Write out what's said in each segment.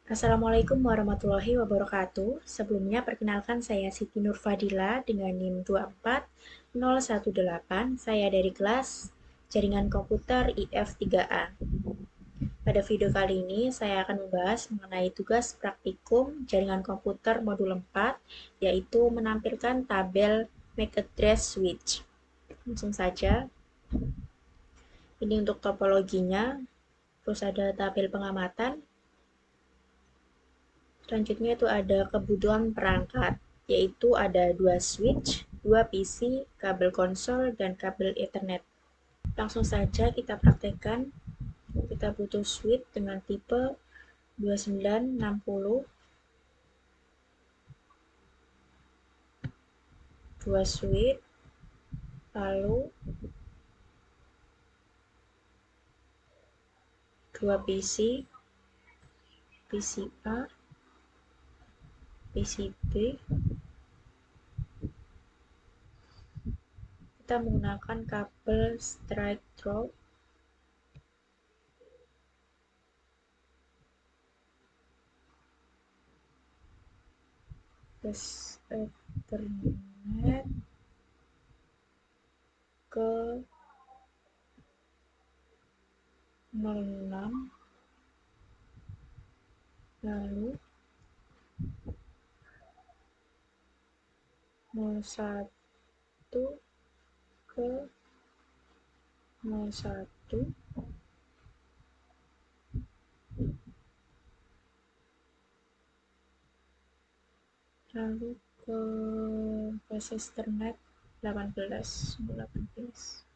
Assalamualaikum warahmatullahi wabarakatuh. Sebelumnya perkenalkan saya Siti Nurfadila dengan NIM 24018. Saya dari kelas Jaringan Komputer IF3A. Pada video kali ini saya akan membahas mengenai tugas praktikum Jaringan Komputer modul 4, yaitu menampilkan tabel MAC address switch. Langsung saja. Ini untuk topologinya. Terus ada tabel pengamatan. Selanjutnya itu ada kebutuhan perangkat, yaitu ada 2 switch, 2 PC, kabel konsol, dan kabel Ethernet. Langsung saja kita praktekkan. Kita butuh switch dengan tipe 2960, 2 switch, lalu 2 PC, PC A, PC B. Kita menggunakan kabel straight through. Terus Ethernet ke 06, lalu 01 ke 01, lalu ke basis Ethernet 18.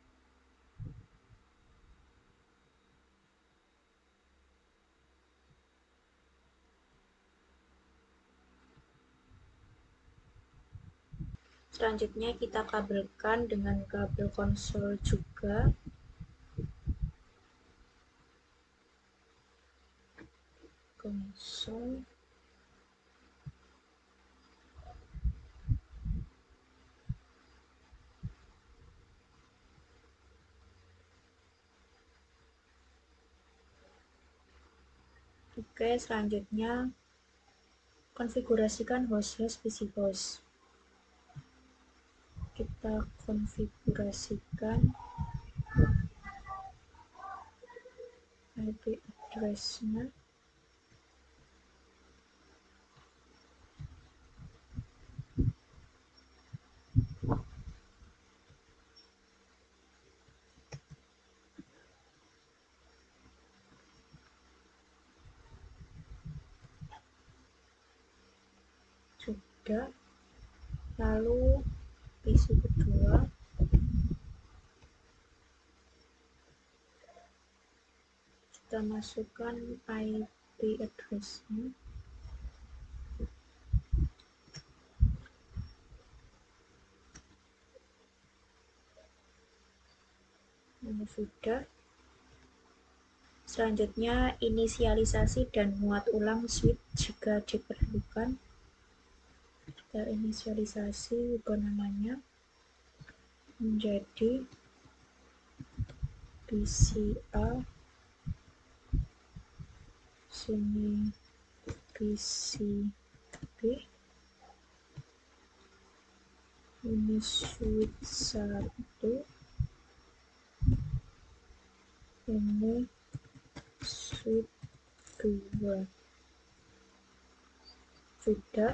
Selanjutnya kita kabelkan dengan kabel konsol juga. Konsol. Oke, selanjutnya konfigurasikan host PC host. Kita konfigurasikan IP address-nya. Sudah. Lalu PC kedua, kita masukkan IP address-nya. Ini sudah. Selanjutnya inisialisasi dan muat ulang switch jika diperlukan. Kita inisialisasi ubah namanya menjadi PCA, sini PCB, ini switch 1, ini switch 2. Sudah.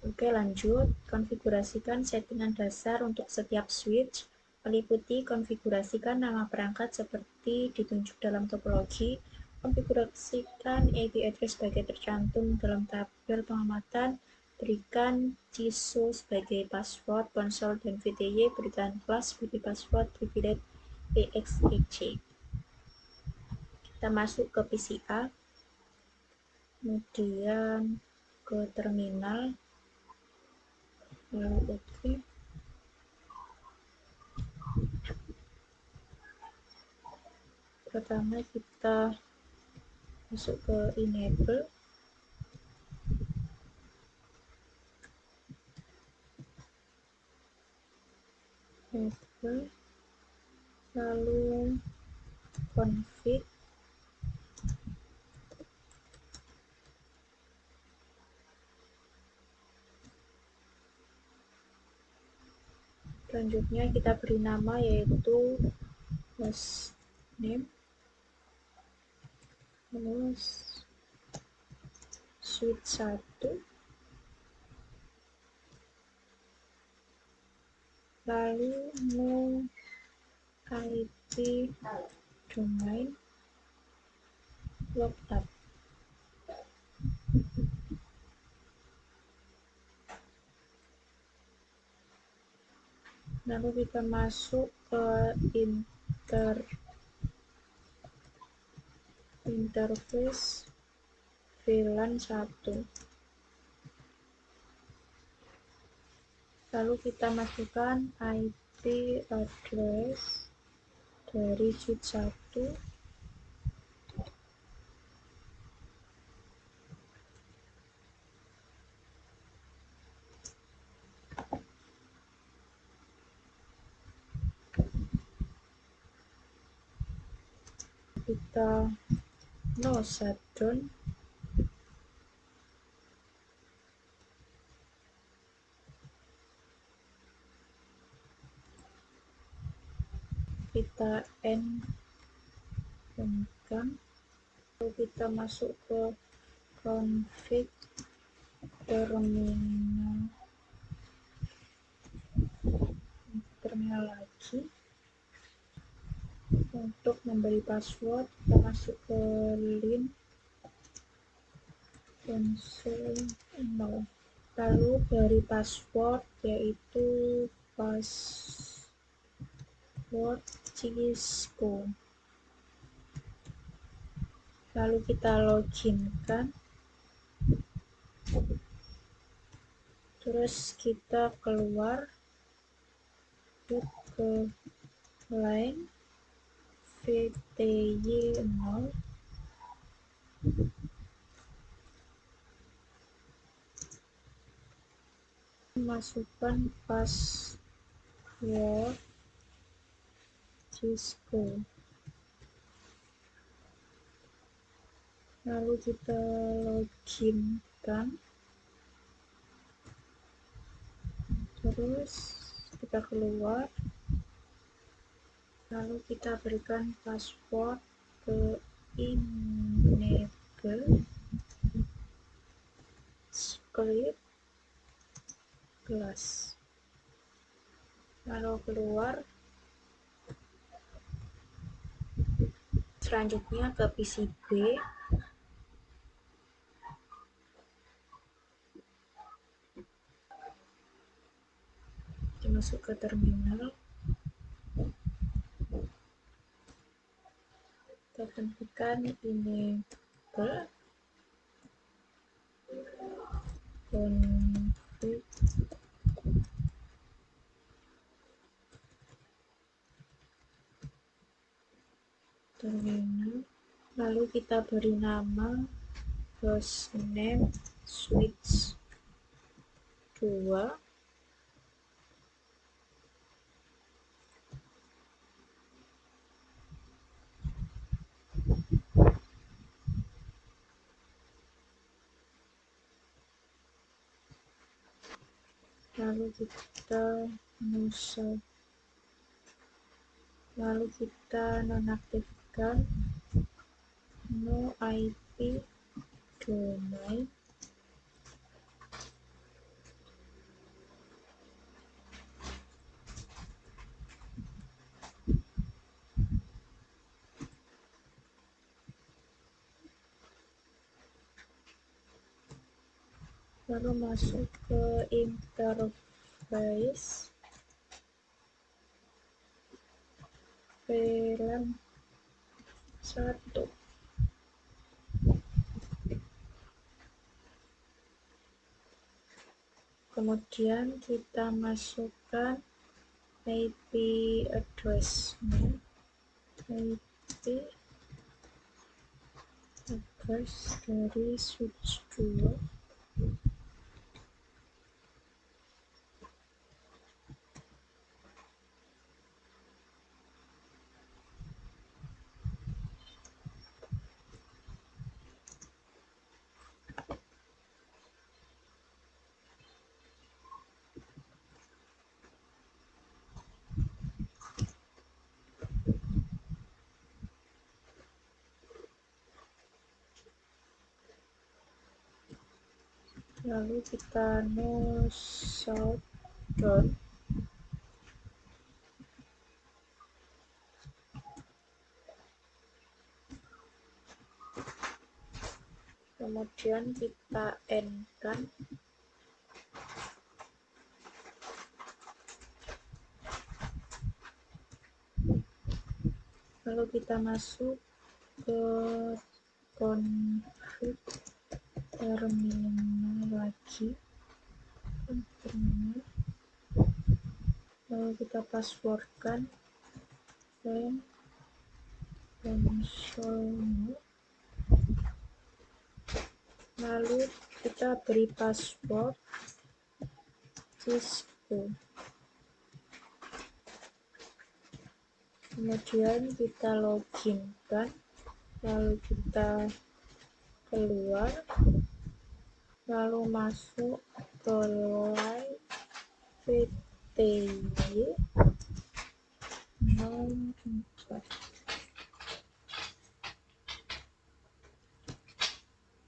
Oke, lanjut. Konfigurasikan settingan dasar untuk setiap switch. Meliputi konfigurasikan nama perangkat seperti ditunjuk dalam topologi. Konfigurasikan IP address sebagai tercantum dalam tabel pengamatan. Berikan CISO sebagai password konsol dan VTY. Berikan kelas sebagai password privilege EXEC. Kita masuk ke PCA. Kemudian ke terminal. Lalu oke. Pertama kita masuk ke enable. Lalu config. Selanjutnya kita beri nama yaitu hostname, terus suite 1, lalu no IP domain lookup. Lalu kita masuk ke interface VLAN 1. Lalu kita masukkan IP address dari suite 1. Kita no shutdown. Kita end kan, lalu kita masuk ke config terminal lagi. Untuk memberi password, kita masuk ke link console 0. Lalu dari password yaitu password Cisco. Lalu kita login kan, terus kita keluar ke line VTY 0. Masukkan password Cisco. Lalu kita login kan, terus kita keluar, lalu kita berikan password ke enable script class. Lalu keluar, selanjutnya ke PCB. Kita masuk ke terminal, kita tentukan enable config terminal, lalu kita beri nama hostname switch 2. Lalu kita nonaktifkan no IP domain. Lalu masuk ke interface VLAN 1. Kemudian kita masukkan IP address-nya, IP address dari switch 2. lalu kita no shutdown. Kemudian kita end kan. Lalu kita masuk ke config terminal lagi, terminal. Lalu kita passwordkan console. Lalu kita beri password Cisco. Kemudian kita login kan, lalu kita keluar, lalu masuk ke live VTY 04.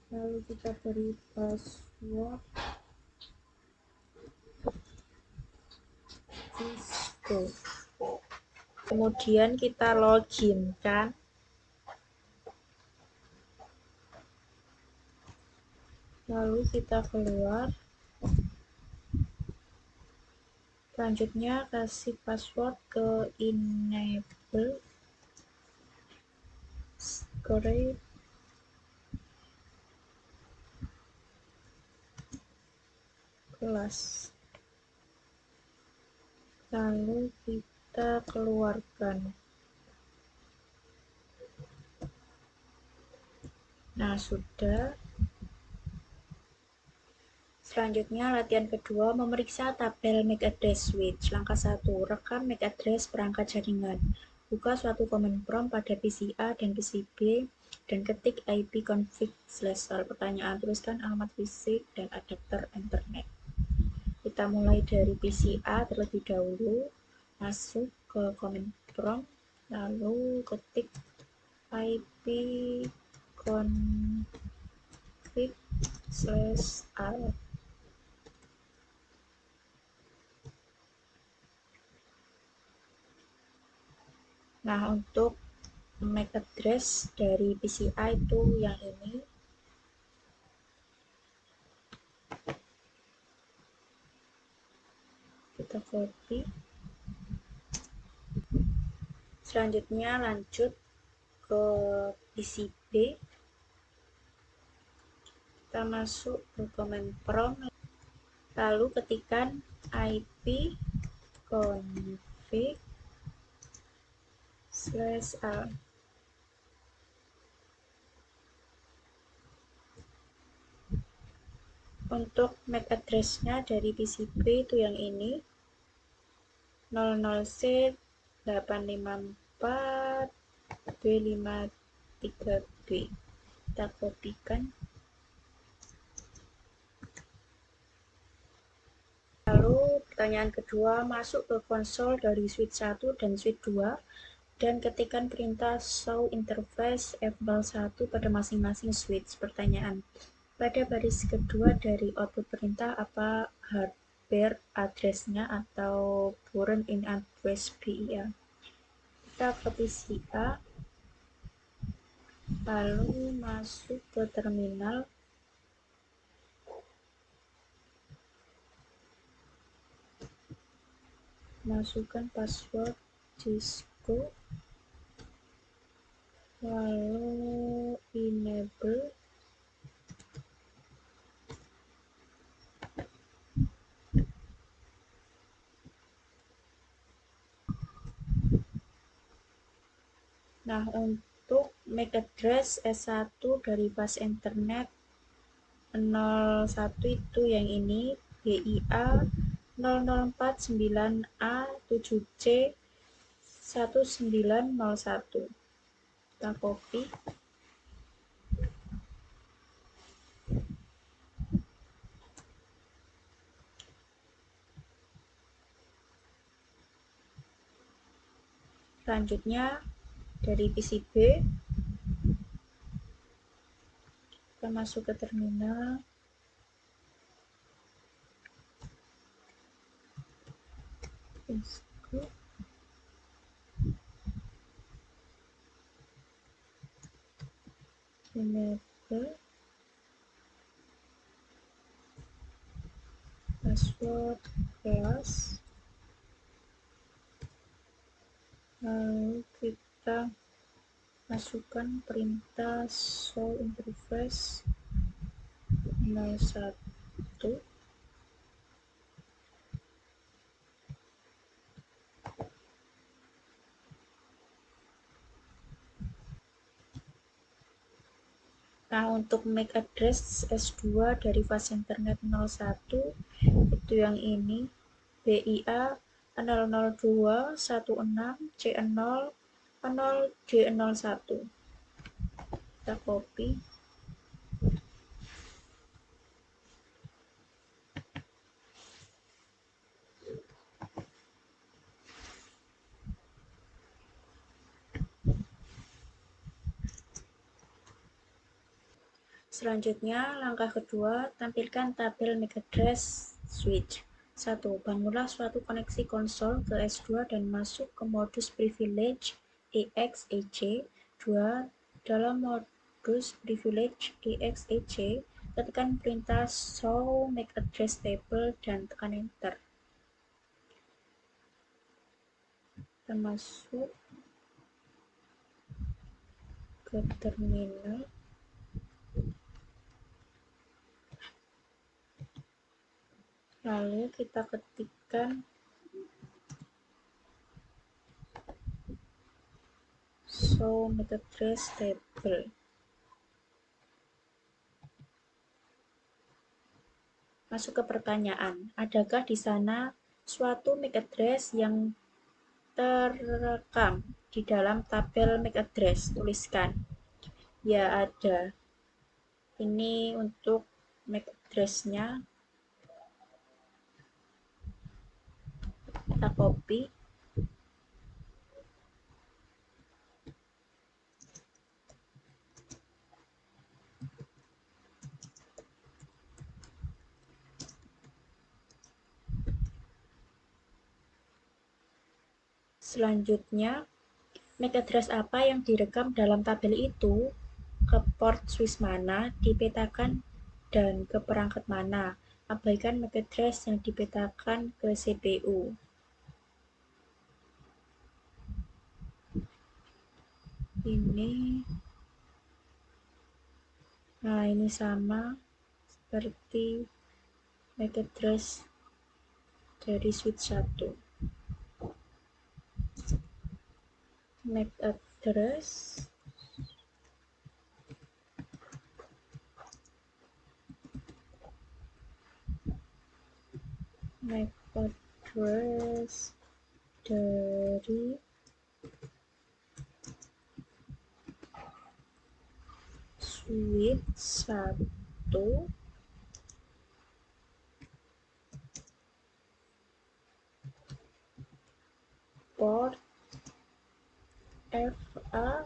Lalu kita beri password Cisco. Kemudian kita login kan. Lalu kita keluar. Selanjutnya kasih password ke enable script kelas. Lalu kita keluarkan. Nah, sudah. Selanjutnya latihan kedua, memeriksa tabel MAC address switch. Langkah 1, rekam MAC address perangkat jaringan. Buka suatu command prompt pada PC A dan PC B dan ketik ipconfig/all. Pertanyaan, tuliskan alamat fisik dan adapter internet. Kita mulai dari PC A terlebih dahulu, masuk ke command prompt, lalu ketik ipconfig/all. Nah, untuk MAC address dari PC A itu yang ini. Kita copy. Selanjutnya lanjut ke PC B. Kita masuk ke command prompt, lalu ketikkan ipconfig/all. Untuk MAC address-nya dari PC B itu yang ini, 00C854 B53B. Kita kopikan. Lalu pertanyaan kedua, masuk ke konsol dari switch 1 dan switch 2 dan ketikkan perintah show interface F01 pada masing-masing switch. Pertanyaan, pada baris kedua dari output perintah apa hardware address-nya atau current in address BIA. Kita ke PC A, lalu masuk ke terminal. Masukkan password Cisco, lalu enable. Nah, untuk MAC address S1 dari bus internet 01 itu yang ini, BIA 0049A7C 1901. Kita copy. Selanjutnya dari PC B, kita masuk ke terminal, enable password kelas, lalu kita masukkan perintah show interface 01. Nah, untuk MAC address S2 dari fast internet 01 itu yang ini, BIA 002.16.C0.0D01. Kita copy. Selanjutnya, langkah kedua, tampilkan tabel MAC address switch. 1. Bangunlah suatu koneksi konsol ke S2 dan masuk ke modus privilege EX/EC. 2. Dalam modus privilege EX/EC, ketikkan perintah show MAC address table dan tekan enter. Kita masuk ke terminal. Lalu kita ketikkan show MAC address table. Masuk ke pertanyaan, adakah di sana suatu MAC address yang terekam di dalam tabel MAC address? Tuliskan. Ya, ada. Ini untuk MAC address-nya. Kita copy. Selanjutnya, MAC address apa yang direkam dalam tabel itu, ke port switch mana, dipetakan, dan ke perangkat mana. Abaikan MAC address yang dipetakan ke CPU. Ini sama seperti MAC address dari switch 1. MAC address dari switch 1 port FA01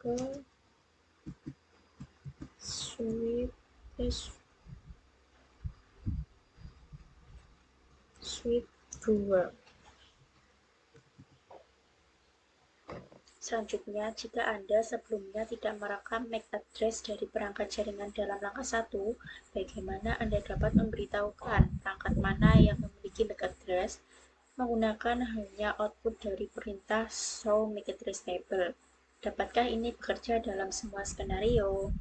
ke switch 2. Selanjutnya, jika Anda sebelumnya tidak merekam MAC address dari perangkat jaringan dalam langkah 1, bagaimana Anda dapat memberitahukan perangkat mana yang memiliki MAC address menggunakan hanya output dari perintah show MAC address table? Dapatkah ini bekerja dalam semua skenario?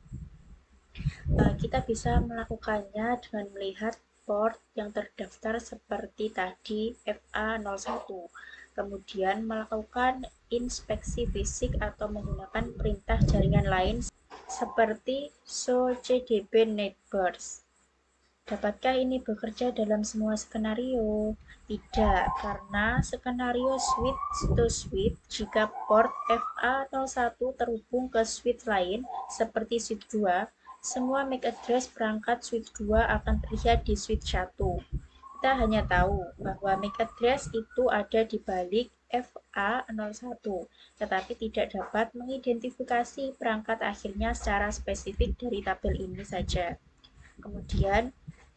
Kita bisa melakukannya dengan melihat port yang terdaftar seperti tadi FA01. Kemudian melakukan inspeksi fisik atau menggunakan perintah jaringan lain seperti show cdb neighbors. Dapatkah ini bekerja dalam semua skenario? Tidak, karena skenario switch to switch, jika port FA01 terhubung ke switch lain seperti switch 2, semua MAC address perangkat switch 2 akan terlihat di switch 1. Kita hanya tahu bahwa MAC address itu ada di balik FA01, tetapi tidak dapat mengidentifikasi perangkat akhirnya secara spesifik dari tabel ini saja. Kemudian,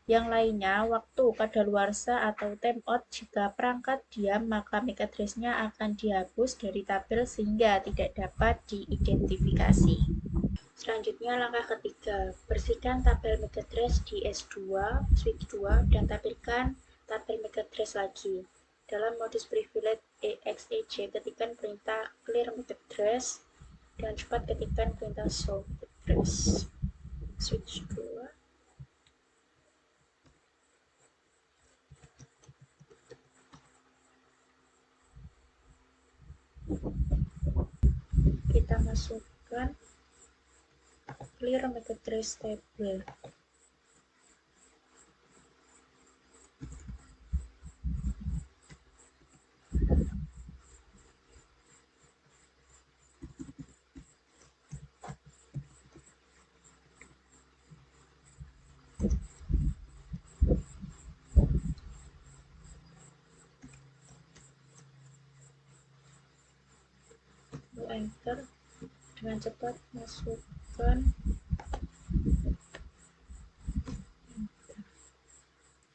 Yang lainnya, waktu kadaluarsa atau timeout. Jika perangkat diam, maka MAC address-nya akan dihapus dari tabel sehingga tidak dapat diidentifikasi. Selanjutnya, langkah ketiga, bersihkan tabel MAC address di S2, switch 2, dan tampilkan tabel MAC address lagi. Dalam modus privilege EXEC, ketikkan perintah clear MAC address dan cepat ketikkan perintah show MAC address. Switch 2. Kita masukkan clear MAC address table. Enter, dengan cepat masukkan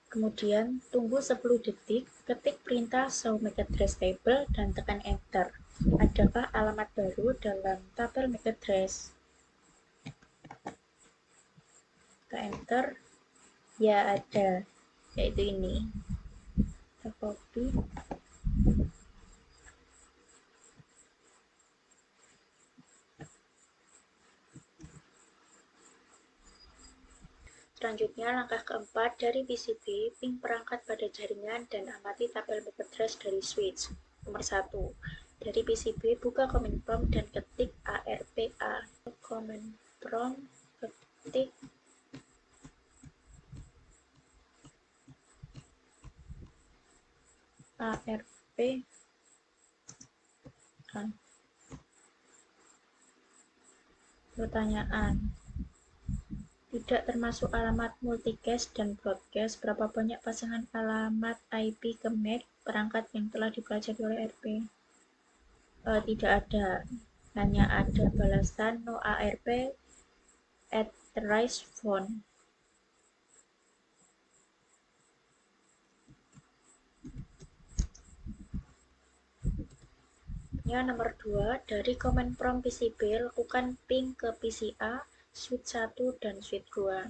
kemudian tunggu 10 detik, ketik perintah show MAC address table dan tekan enter. Adakah alamat baru dalam tabel MAC address? Kita enter, ya ada, yaitu ini. Kita copy. Selanjutnya, langkah keempat, dari PCB, ping perangkat pada jaringan dan amati tabel MAC address dari switch. Nomor 1. Dari PCB, buka command prompt dan ketik ARPA. Command prompt, ketik ARP. Pertanyaan. Tidak termasuk alamat multicast dan broadcast, berapa banyak pasangan alamat IP ke MAC perangkat yang telah dipelajari oleh RP? Tidak ada, hanya ada balasan no ARP at the right phone. Ya, nomor 2, dari command prompt PCB, lakukan ping ke PCA, switch 1 dan switch 2.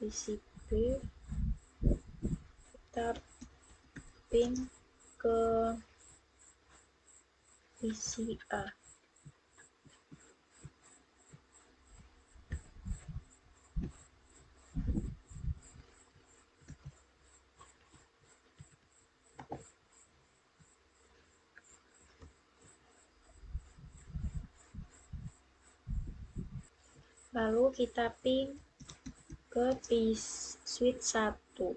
PCB, kita ping ke PCA. Lalu kita ping ke switch 1.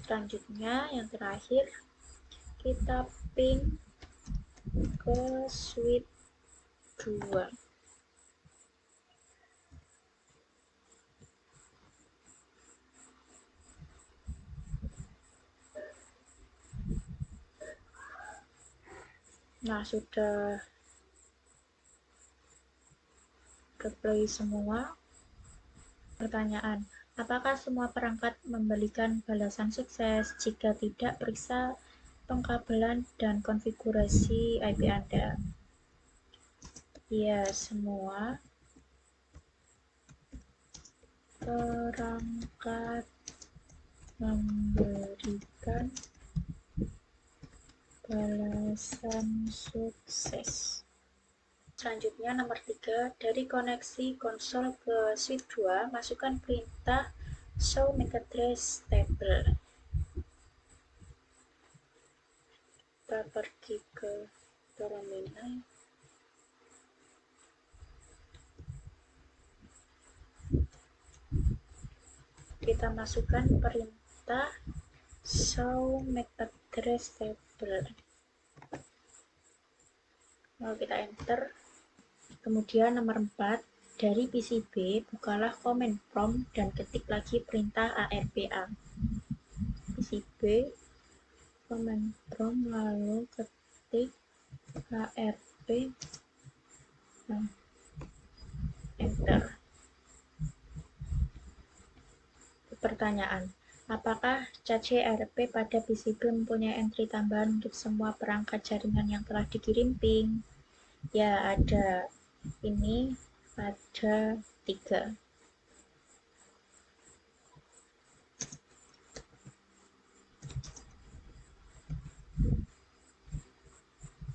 Selanjutnya, yang terakhir, kita ping ke switch 2. Nah, sudah play semua. Pertanyaan, apakah semua perangkat memberikan balasan sukses? Jika tidak, periksa pengkabelan dan konfigurasi IP Anda. Ya, semua perangkat memberikan balasan sukses. Selanjutnya, nomor 3, dari koneksi konsol ke switch 2, masukkan perintah show MAC address table. Kita pergi ke terminal. Kita masukkan perintah show MAC address table. Lalu kita enter. Kemudian nomor 4, dari PCB, bukalah command prompt dan ketik lagi perintah ARPA. PCB, command prompt, lalu ketik ARP, enter. Pertanyaan, apakah CARP pada PCB mempunyai entry tambahan untuk semua perangkat jaringan yang telah dikirim ping? Ya, ada. Ini ada 3.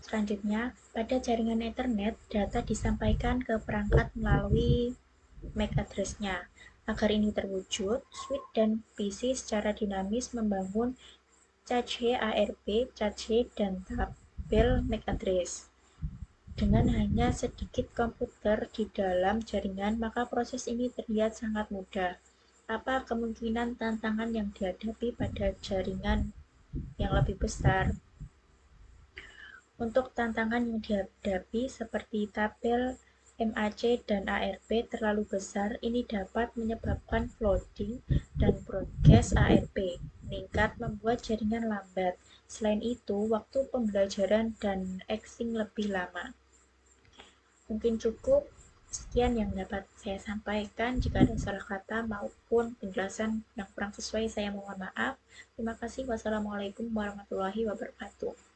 Selanjutnya, pada jaringan Ethernet, data disampaikan ke perangkat melalui MAC address-nya. Agar ini terwujud, switch dan PC secara dinamis membangun cache ARP, cache, dan tabel MAC address. Dengan hanya sedikit komputer di dalam jaringan, maka proses ini terlihat sangat mudah. Apa kemungkinan tantangan yang dihadapi pada jaringan yang lebih besar? Untuk tantangan yang dihadapi seperti tabel MAC dan ARP terlalu besar, ini dapat menyebabkan flooding dan broadcast ARP meningkat, membuat jaringan lambat. Selain itu, waktu pembelajaran dan Xing lebih lama. Mungkin cukup sekian yang dapat saya sampaikan. Jika ada salah kata maupun penjelasan yang kurang sesuai, saya mohon maaf. Terima kasih. Wassalamualaikum warahmatullahi wabarakatuh.